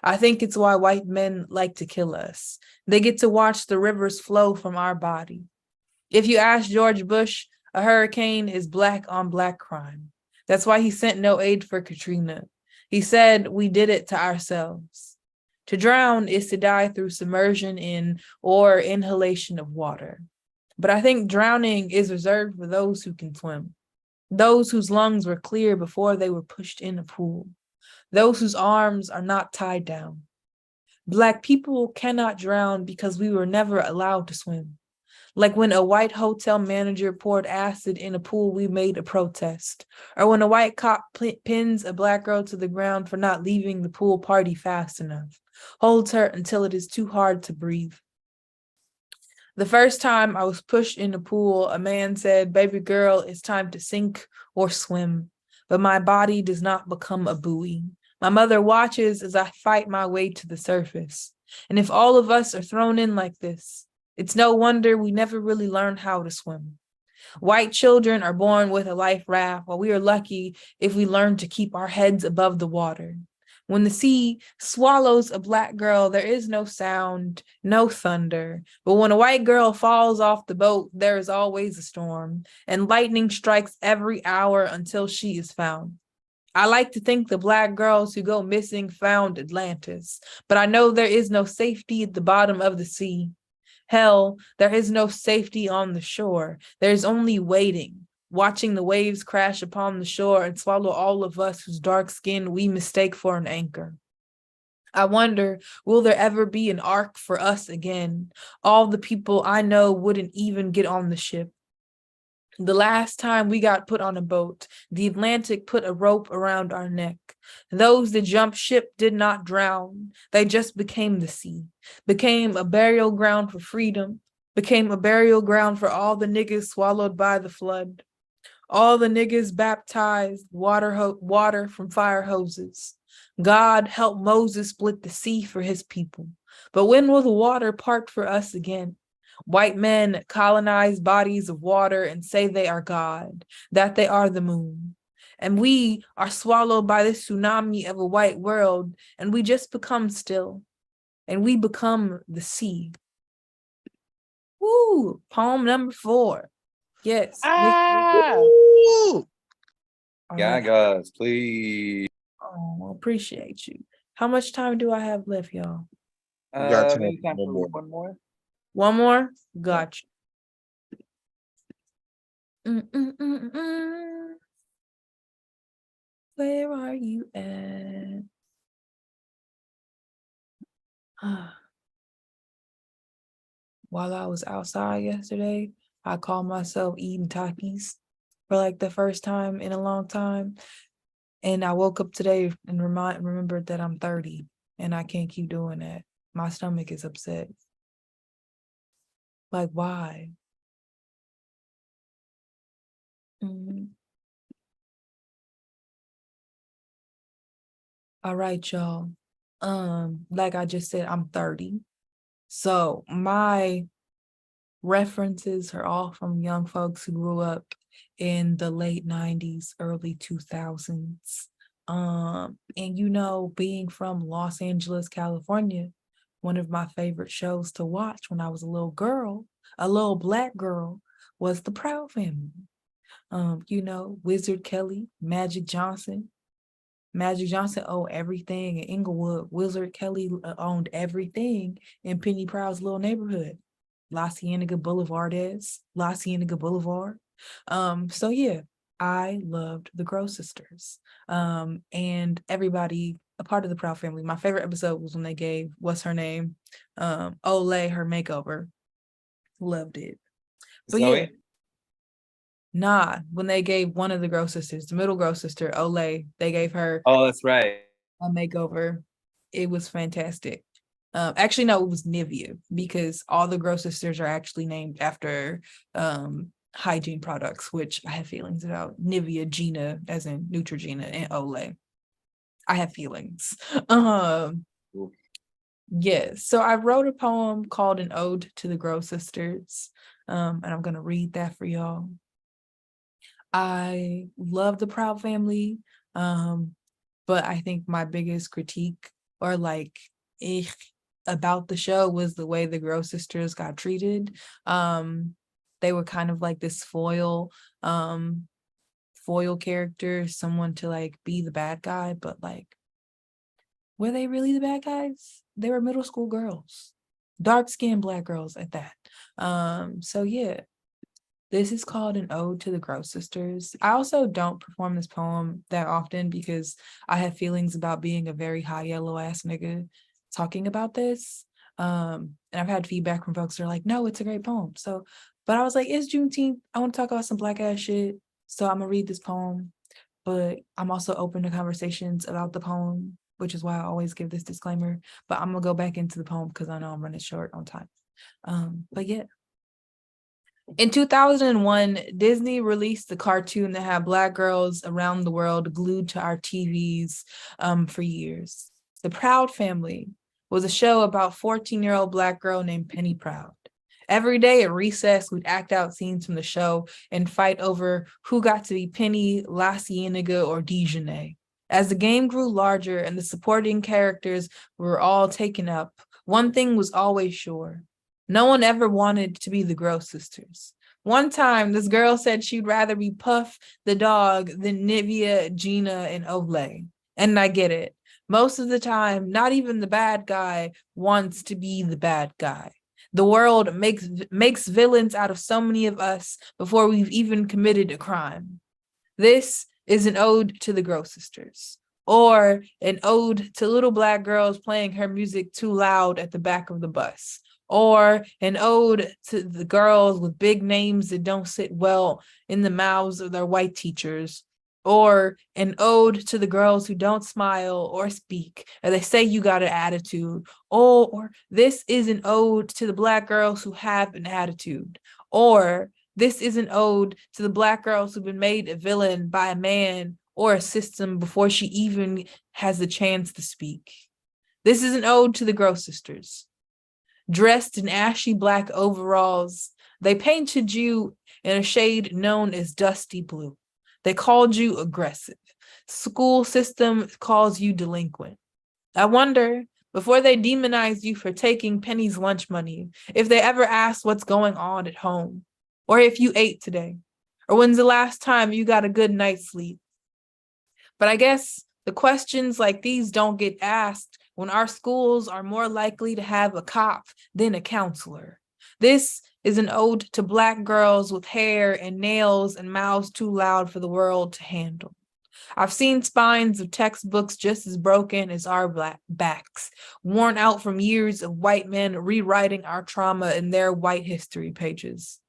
I think it's why white men like to kill us. They get to watch the rivers flow from our body. If you ask George Bush, a hurricane is Black on Black crime. That's why he sent no aid for Katrina. He said we did it to ourselves. To drown is to die through submersion in or inhalation of water. But I think drowning is reserved for those who can swim. Those whose lungs were clear before they were pushed in a pool. Those whose arms are not tied down. Black people cannot drown because we were never allowed to swim. Like when a white hotel manager poured acid in a pool we made a protest, or when a white cop pins a black girl to the ground for not leaving the pool party fast enough, holds her until it is too hard to breathe. The first time I was pushed in the pool, a man said, "Baby girl, it's time to sink or swim." But my body does not become a buoy. My mother watches as I fight my way to the surface. And if all of us are thrown in like this, it's no wonder we never really learn how to swim. White children are born with a life raft, while we are lucky if we learn to keep our heads above the water. When the sea swallows a black girl, there is no sound, no thunder. But when a white girl falls off the boat, there is always a storm, and lightning strikes every hour until she is found. I like to think the black girls who go missing found Atlantis, but I know there is no safety at the bottom of the sea. Hell, there is no safety on the shore. There's only waiting, watching the waves crash upon the shore and swallow all of us whose dark skin we mistake for an anchor. I wonder, will there ever be an ark for us again? All the people I know wouldn't even get on the ship. The last time we got put on a boat, the Atlantic put a rope around our neck. Those that jumped ship did not drown. They just became the sea, became a burial ground for freedom, became a burial ground for all the niggas swallowed by the flood. All the niggas baptized water from fire hoses. God help Moses split the sea for his people. But when will the water part for us again? White men colonize bodies of water and say they are God, that they are the moon. And we are swallowed by this tsunami of a white world, and we just become still, and we become the sea. Woo! Poem number 4. Yes. Woo! All right. Gagas, please. Oh, appreciate you. How much time do I have left, y'all? You got time Maybe for time one for more. one more. One more? Gotcha. Mm-mm-mm-mm. Where are you at? While I was outside yesterday, I called myself eating Takis for like the first time in a long time. And I woke up today and remembered that I'm 30 and I can't keep doing that. My stomach is upset. Like, why? All right, y'all. Like I just said, I'm 30. So my references are all from young folks who grew up in the late 90s, early 2000s. And you know, being from Los Angeles, California, one of my favorite shows to watch when I was a little girl, a little black girl, was the Proud Family. You know, Wizard Kelly, Magic Johnson owned everything in Inglewood. Wizard Kelly owned everything in Penny Proud's little neighborhood. La Cienega Boulevard. So yeah, I loved the Grow Sisters. And everybody, a part of the Proud Family. My favorite episode was when they gave, what's her name? Olay her makeover. Loved it. But Zoe? yeah. Nah, when they gave one of the Grow Sisters, the middle Grow sister, Olay, they gave her Oh, that's right. a makeover. It was fantastic. Actually, no, it was Nivea, because all the Grow Sisters are actually named after hygiene products, which I have feelings about. Nivea, Gina, as in Neutrogena, and Olay. I have feelings. Yes, so I wrote a poem called An Ode to the Grow Sisters, and I'm going to read that for y'all. I love the Proud Family, but I think my biggest critique or like about the show was the way the Grow Sisters got treated. They were kind of like this foil character, someone to like be the bad guy, but like, were they really the bad guys? They were middle school girls, dark-skinned Black girls at that. So yeah. This is called An Ode to the Grow Sisters. I also don't perform this poem that often because I have feelings about being a very high yellow ass nigga talking about this. And I've had feedback from folks that are like, no, it's a great poem. So, but I was like, it's Juneteenth. I want to talk about some Black ass shit. So I'm gonna read this poem, but I'm also open to conversations about the poem, which is why I always give this disclaimer. But I'm gonna go back into the poem because I know I'm running short on time. But yeah. In 2001, Disney released the cartoon that had Black girls around the world glued to our TVs for years. The Proud Family was a show about a 14-year-old Black girl named Penny Proud. Every day at recess, we'd act out scenes from the show and fight over who got to be Penny, La Cienega, or Dijonay. As the game grew larger and the supporting characters were all taken up, one thing was always sure. No one ever wanted to be the Gross sisters. One time, this girl said she'd rather be Puff the dog than Nivea, Gina, and Olay. And I get it. Most of the time, not even the bad guy wants to be the bad guy. The world makes villains out of so many of us before we've even committed a crime. This is an ode to the Gross sisters, or an ode to little Black girls playing her music too loud at the back of the bus, or an ode to the girls with big names that don't sit well in the mouths of their white teachers, or an ode to the girls who don't smile or speak, or they say you got an attitude, or this is an ode to the Black girls who have an attitude, or this is an ode to the Black girls who've been made a villain by a man or a system before she even has the chance to speak. This is an ode to the Gross sisters. Dressed in ashy Black overalls, they painted you in a shade known as dusty blue. They called you aggressive. School system calls you delinquent. I wonder, before they demonize you for taking Penny's lunch money, if they ever asked what's going on at home, or if you ate today, or when's the last time you got a good night's sleep. But I guess the questions like these don't get asked when our schools are more likely to have a cop than a counselor. This is an ode to Black girls with hair and nails and mouths too loud for the world to handle. I've seen spines of textbooks just as broken as our Black backs, worn out from years of white men rewriting our trauma in their white history pages.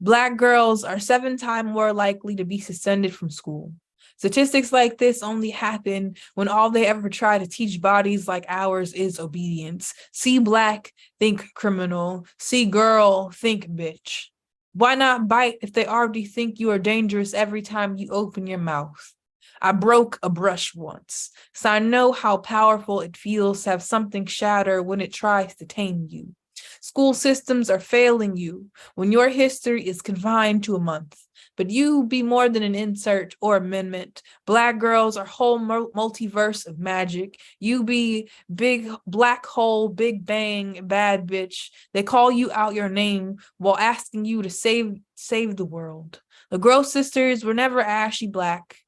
Black girls are 7 times more likely to be suspended from school. Statistics like this only happen when all they ever try to teach bodies like ours is obedience. See Black, think criminal. See girl, think bitch. Why not bite if they already think you are dangerous every time you open your mouth? I broke a brush once, so I know how powerful it feels to have something shatter when it tries to tame you. School systems are failing you when your history is confined to a month. But you be more than an insert or amendment. Black girls are whole multiverse of magic. You be big black hole, big bang, bad bitch. They call you out your name while asking you to save the world. The Gross sisters were never ashy Black,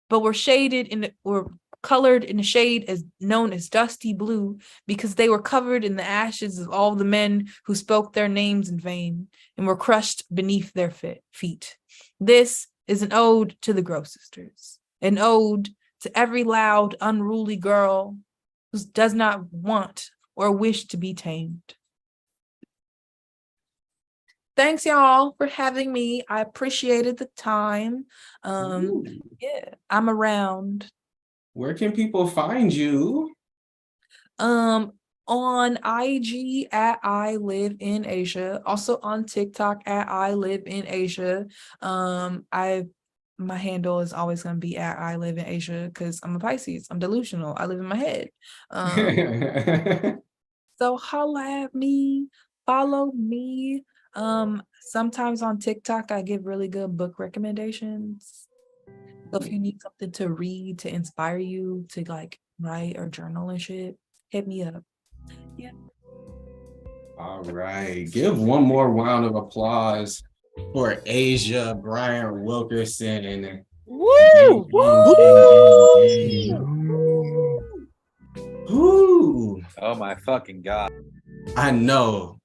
but were colored in a shade known as dusty blue because they were covered in the ashes of all the men who spoke their names in vain and were crushed beneath their feet. This is an ode to the Gross sisters, an ode to every loud, unruly girl who does not want or wish to be tamed. Thanks, y'all, for having me. I appreciated the time. Yeah, I'm around. Where can people find you? On IG at I Live in Asia, also on TikTok at I Live in Asia. My handle is always gonna be at I Live in Asia because I'm a Pisces. I'm delusional. I live in my head. So holla at me, follow me. Sometimes on TikTok I give really good book recommendations. So if you need something to read to inspire you to like write or journal and shit, hit me up. Yeah. All right. Give one more round of applause for Asia Bryant-Wilkerson. Woo! Woo! Oh my fucking God. I know.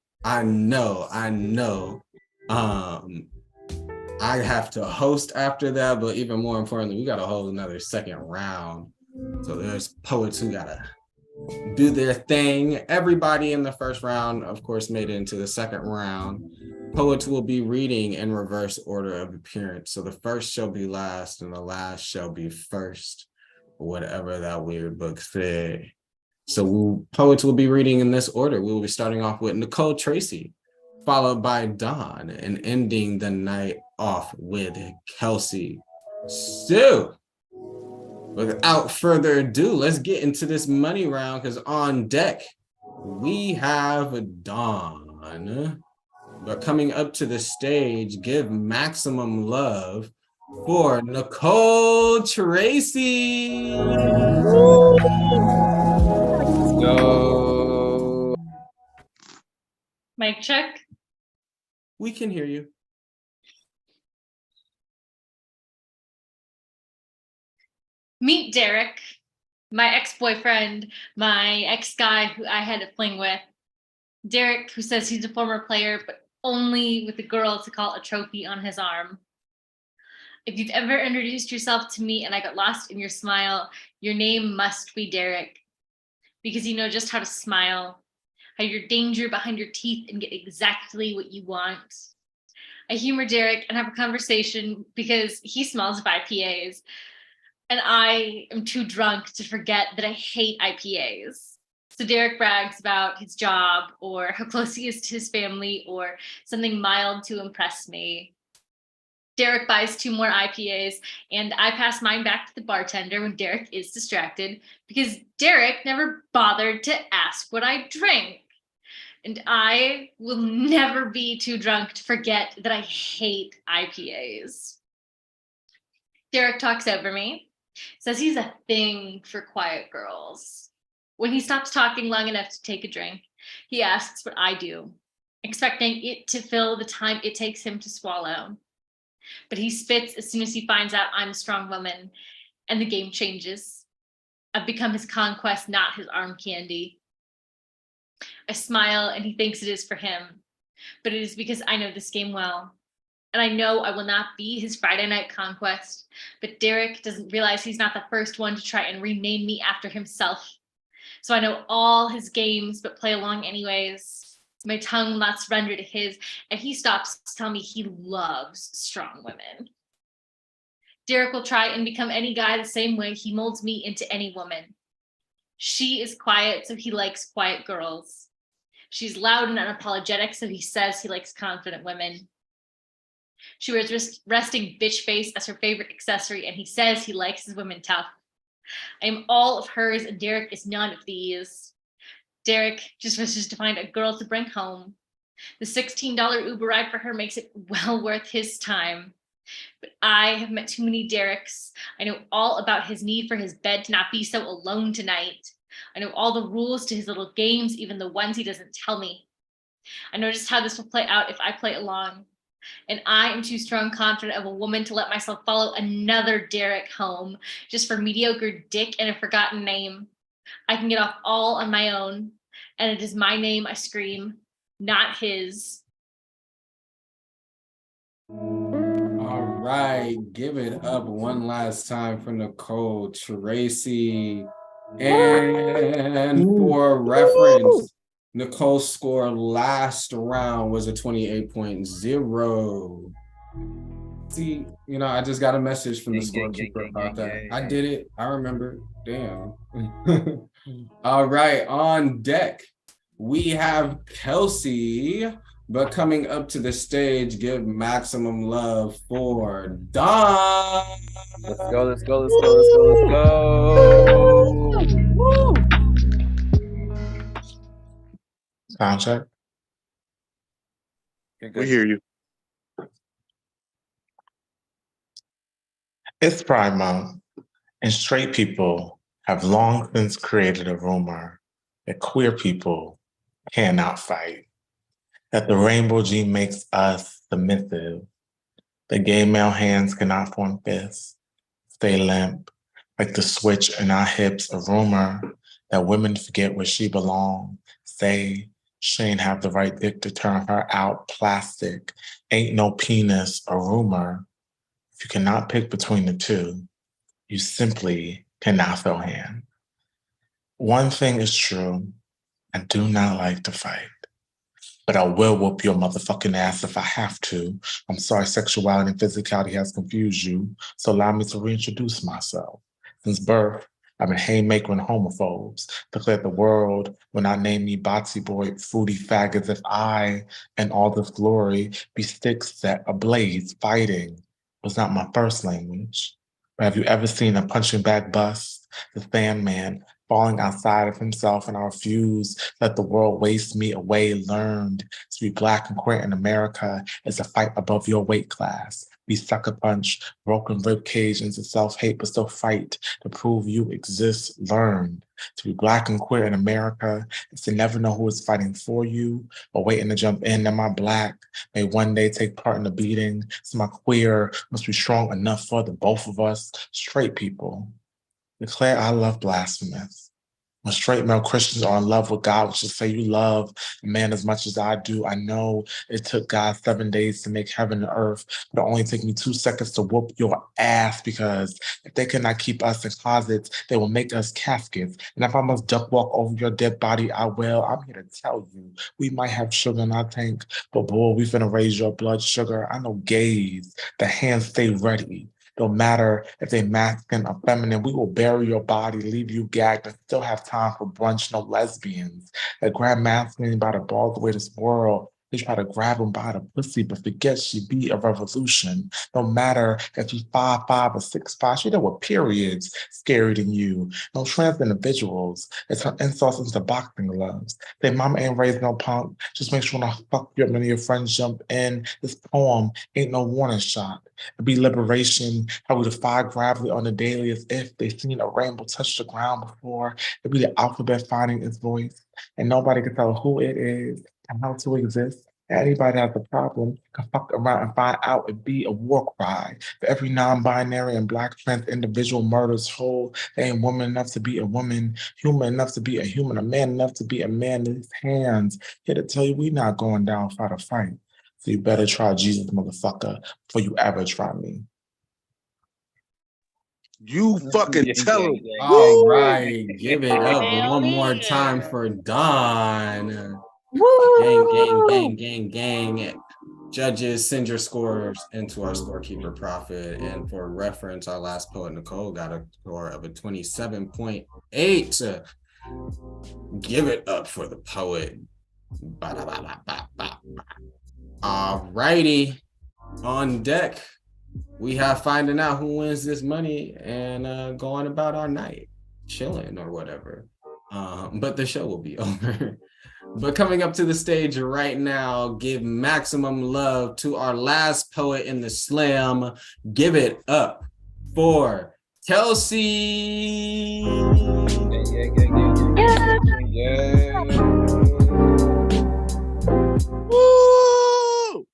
I have to host after that, but even more importantly, we got to hold another second round. So there's poets who gotta do their thing. Everybody in the first round, of course, made it into the second round. Poets will be reading in reverse order of appearance. So the first shall be last and the last shall be first, or whatever that weird book said. So poets will be reading in this order. We will be starting off with Nicole Tracy, followed by Dawn, and ending the night off with Kelsey. So, without further ado, let's get into this money round, because on deck, we have Dawn. But coming up to the stage, give maximum love for Nicole Tracy. Let's go. Mic check. We can hear you. Meet Derek, my ex-boyfriend, my ex-guy who I had a fling with. Derek, who says he's a former player, but only with a girl to call a trophy on his arm. If you've ever introduced yourself to me and I got lost in your smile, your name must be Derek, because you know just how to smile, hide your danger behind your teeth and get exactly what you want. I humor Derek and have a conversation because he smells of IPAs, and I am too drunk to forget that I hate IPAs. So Derek brags about his job or how close he is to his family or something mild to impress me. Derek buys 2 more IPAs and I pass mine back to the bartender when Derek is distracted because Derek never bothered to ask what I drink. And I will never be too drunk to forget that I hate IPAs. Derek talks over me, says he's a thing for quiet girls. When he stops talking long enough to take a drink, he asks what I do, expecting it to fill the time it takes him to swallow. But he spits as soon as he finds out I'm a strong woman, and the game changes. I've become his conquest, not his arm candy. I smile and he thinks it is for him, but it is because I know this game well. And I know I will not be his Friday night conquest, but Derek doesn't realize he's not the first one to try and rename me after himself. So I know all his games, but play along anyways. My tongue will not surrender to his, and he stops to tell me he loves strong women. Derek will try and become any guy the same way he molds me into any woman. She is quiet, so he likes quiet girls. She's loud and unapologetic, so he says he likes confident women. She wears resting bitch face as her favorite accessory, and he says he likes his women tough. I am all of hers, and Derek is none of these. Derek just wishes to find a girl to bring home. The $16 Uber ride for her makes it well worth his time. But I have met too many Dereks. I know all about his need for his bed to not be so alone tonight. I know all the rules to his little games, even the ones he doesn't tell me. I know just how this will play out if I play along. And I am too strong confident of a woman to let myself follow another Derek home just for mediocre dick and a forgotten name. I can get off all on my own, and it is my name I scream, not his. All right, give it up one last time for Nicole Tracy. And for reference, Nicole's score last round was a 28.0. See, I just got a message from the scorekeeper about that. I did it. I remember. Damn. All right, on deck, we have Kelsey, but coming up to the stage, give maximum love for Dawn. Let's go, let's go, let's go, let's go, let's go. Woo! Sound check. We hear you. It's Pride Month, and straight people have long since created a rumor that queer people cannot fight, that the rainbow gene makes us submissive, that gay male hands cannot form fists, stay limp, like the switch in our hips, a rumor that women forget where she belongs, say she ain't have the right dick to turn her out, plastic, ain't no penis, a rumor. If you cannot pick between the two, you simply cannot throw hand. One thing is true. I do not like to fight. But I will whoop your motherfucking ass if I have to. I'm sorry sexuality and physicality has confused you, so allow me to reintroduce myself. Since birth, I've been haymaker and homophobes, declared the world when I name me Botsy Boy, fruity faggots, if I, and all this glory, be sticks set ablaze, fighting was not my first language. But have you ever seen a punching bag bust? The Sandman falling outside of himself, and I refuse let the world waste me away. Learned to be Black and queer in America is a fight above your weight class. We sucker punch broken rib cage into self-hate, but still fight to prove you exist. Learned to be Black and queer in America is to never know who is fighting for you or waiting to jump in. Am I Black? May one day take part in the beating. So my queer must be strong enough for the both of us. Straight people, declare I love blasphemous. When straight male Christians are in love with God, which is say you love a man as much as I do. I know it took God 7 days to make heaven and earth, but it only took me 2 seconds to whoop your ass, because if they cannot keep us in closets, they will make us caskets. And if I must duck walk over your dead body, I will. I'm here to tell you, we might have sugar in our tank, but boy, we finna raise your blood sugar. I know gays, the hands stay ready. Don't matter if they masculine or feminine, we will bury your body, leave you gagged, and still have time for brunch. No lesbians that grab masculine by the balls away this world. They try to grab him by the pussy, but forget she be a revolution. No matter if she's 5'5" or 6'5", she know what periods scarier than you. No trans individuals. It's her insults into boxing gloves. Say mama ain't raised no punk. Just make sure when I fuck you up, many of your friends jump in. This poem ain't no warning shot. It'd be liberation, how we defy gravity on the daily as if they seen a rainbow touch the ground before. It'd be the alphabet finding its voice, and nobody can tell who it is and how to exist. Anybody has a problem can fuck around and find out. It'd be a war cry for every non-binary and Black trans individual murders whole. They ain't woman enough to be a woman, human enough to be a human, a man enough to be a man. These hands here to tell you we not going down for the fight. So you better try Jesus, motherfucker, before you ever try me. You fucking tell him. All right, give it up one more time for Don. Gang. Judges, send your scores into our scorekeeper Prophet. And for reference, our last poet, Nicole, got a score of a 27.8. Give it up for the poet. All righty, on deck, we have finding out who wins this money and going about our night, chilling or whatever. But the show will be over. But coming up to the stage right now, give maximum love to our last poet in the slam. Give it up for Kelsey. Yeah. Woo!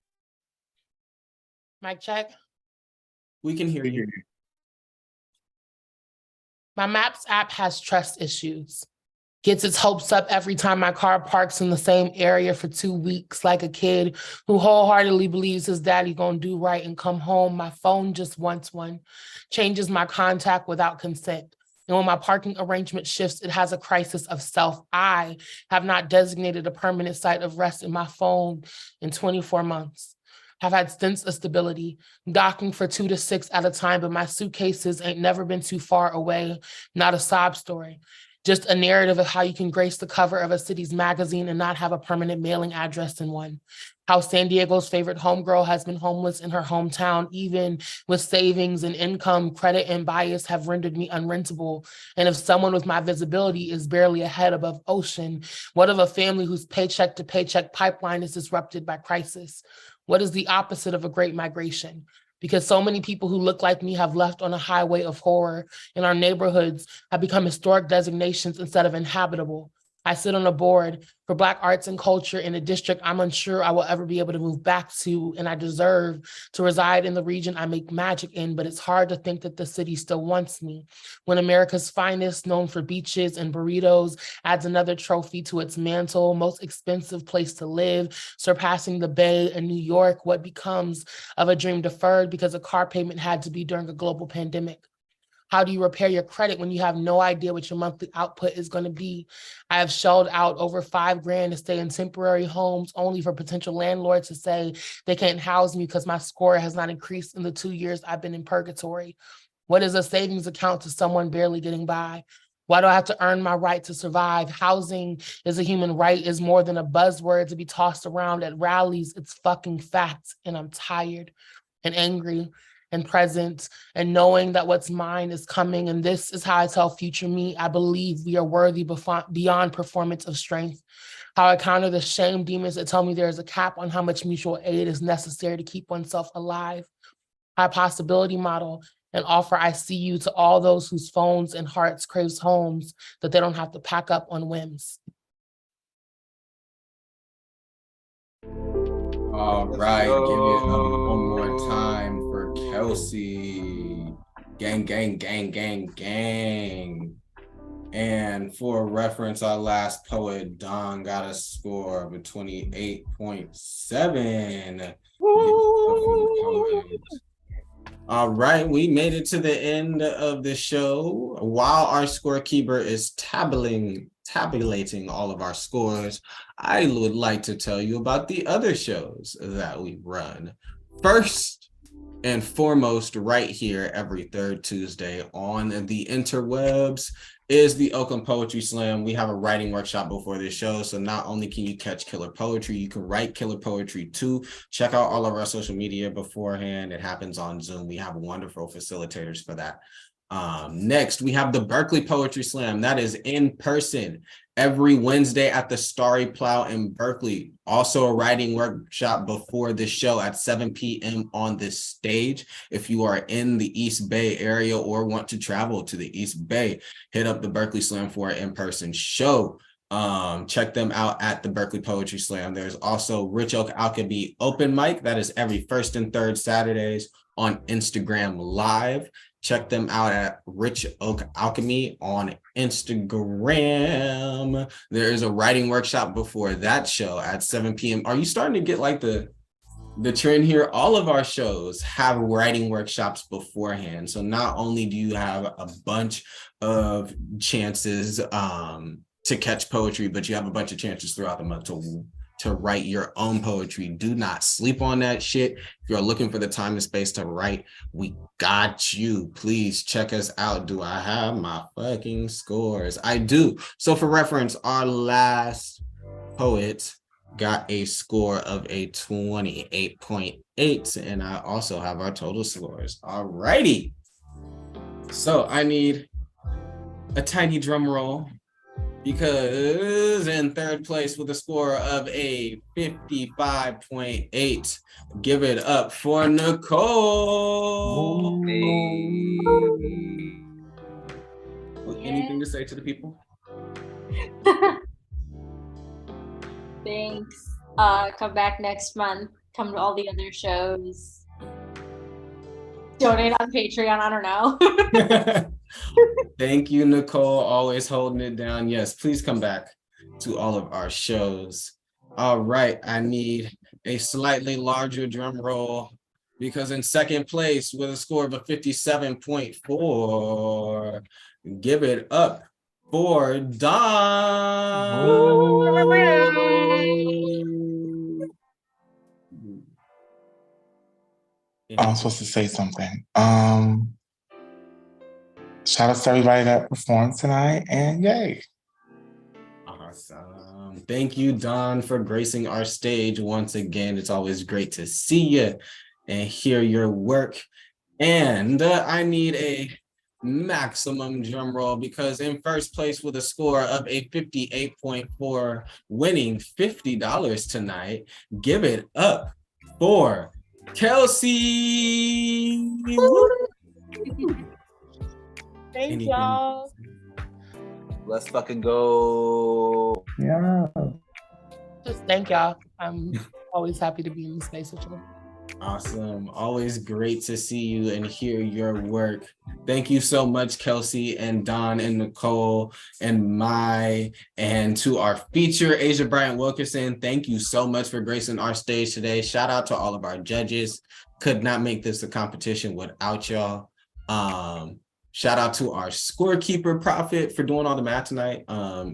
Mic check. We can hear you. My Maps app has trust issues. Gets its hopes up every time my car parks in the same area for 2 weeks, like a kid who wholeheartedly believes his daddy gonna do right and come home. My phone just wants one, changes my contact without consent. And when my parking arrangement shifts, it has a crisis of self. I have not designated a permanent site of rest in my phone in 24 months. I've had stints of stability, docking for 2 to 6 at a time, but my suitcases ain't never been too far away. Not a sob story, just a narrative of how you can grace the cover of a city's magazine and not have a permanent mailing address in one. How San Diego's favorite homegirl has been homeless in her hometown, even with savings and income, credit and bias have rendered me unrentable. And if someone with my visibility is barely a head above ocean, what of a family whose paycheck to paycheck pipeline is disrupted by crisis? What is the opposite of a great migration? Because so many people who look like me have left on a highway of horror, and our neighborhoods have become historic designations instead of inhabitable. I sit on a board for Black arts and culture in a district I'm unsure I will ever be able to move back to, and I deserve to reside in the region I make magic in, but it's hard to think that the city still wants me. When America's finest, known for beaches and burritos, adds another trophy to its mantle, most expensive place to live, surpassing the Bay and New York, what becomes of a dream deferred because a car payment had to be during a global pandemic? How do you repair your credit when you have no idea what your monthly output is going to be? I have shelled out over $5,000 to stay in temporary homes only for potential landlords to say they can't house me because my score has not increased in the 2 years I've been in purgatory. What is a savings account to someone barely getting by? Why do I have to earn my right to survive? Housing is a human right is more than a buzzword to be tossed around at rallies. It's fucking facts. And I'm tired and angry and present and knowing that what's mine is coming. And this is how I tell future me, I believe we are worthy beyond performance of strength. How I counter the shame demons that tell me there is a cap on how much mutual aid is necessary to keep oneself alive. High possibility model and offer I see you to all those whose phones and hearts craves homes that they don't have to pack up on whims. All right, give it up one more time for Kelsey. Gang, gang, gang, gang, gang. And for reference, our last poet, Don, got a score of a 28.7. All right, we made it to the end of the show. While our scorekeeper is tabulating all of our scores, I would like to tell you about the other shows that we run. First and foremost, right here every third Tuesday on the interwebs is the Oakland Poetry Slam. We have a writing workshop before this show, so not only can you catch killer poetry, you can write killer poetry too. Check out all of our social media beforehand. It happens on Zoom. We have wonderful facilitators for that. Next, we have the Berkeley Poetry Slam. That is in person every Wednesday at the Starry Plow in Berkeley. Also a writing workshop before the show at 7 p.m. on this stage. If you are in the East Bay area or want to travel to the East Bay, hit up the Berkeley Slam for an in-person show. Check them out at the Berkeley Poetry Slam. There's also RichOak Alchemy Open Mic. That is every first and third Saturdays on Instagram Live. Check them out at RichOak Alchemy on Instagram. There is a writing workshop before that show at 7 p.m. Are you starting to get like the trend here? All of our shows have writing workshops beforehand. So not only do you have a bunch of chances to catch poetry, but you have a bunch of chances throughout the month to write your own poetry. Do not sleep on that shit. If you're looking for the time and space to write, we got you. Please check us out. Do I have my fucking scores? I do. So for reference, our last poet got a score of a 28.8, and I also have our total scores. All righty. So I need a tiny drum roll, because in third place with a score of a 55.8, give it up for Nicole. Anything to say to the people? Thanks. Come back next month. Come to all the other shows. Donate on Patreon. I don't know. Thank you, Nicole. Always holding it down. Yes, please come back to all of our shows. All right, I need a slightly larger drum roll, because in second place with a score of a 57.4, give it up for Don. I'm supposed to say something. Shout out to everybody that performed tonight, and yay. Awesome. Thank you, Don, for gracing our stage once again. It's always great to see you and hear your work. And I need a maximum drum roll, because in first place with a score of a 58.4, winning $50 tonight, give it up for Kelsey. Thank y'all. Let's fucking go. Yeah. Just thank y'all. I'm always happy to be in the space with you. Awesome. Always great to see you and hear your work. Thank you so much, Kelsey and Don and Nicole and and to our feature, Asia Bryant-Wilkerson. Thank you so much for gracing our stage today. Shout out to all of our judges. Could not make this a competition without y'all. Shout out to our scorekeeper Prophet for doing all the math tonight.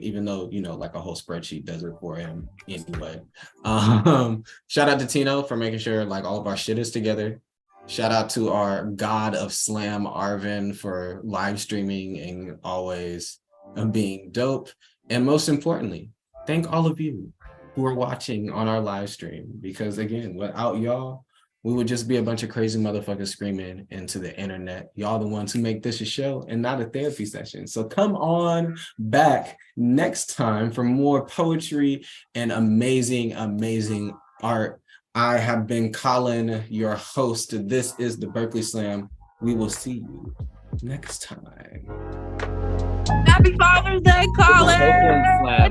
Even though, like a whole spreadsheet does it for him anyway. Shout out to Tino for making sure like all of our shit is together. Shout out to our god of slam, Arvin, for live streaming and always being dope. And most importantly, thank all of you who are watching on our live stream, because again, without y'all, we would just be a bunch of crazy motherfuckers screaming into the internet. Y'all the ones who make this a show and not a therapy session. So come on back next time for more poetry and amazing, amazing art. I have been Colin, your host. This is the Berkeley Slam. We will see you next time. Happy Father's Day, Colin. Oakland Slam.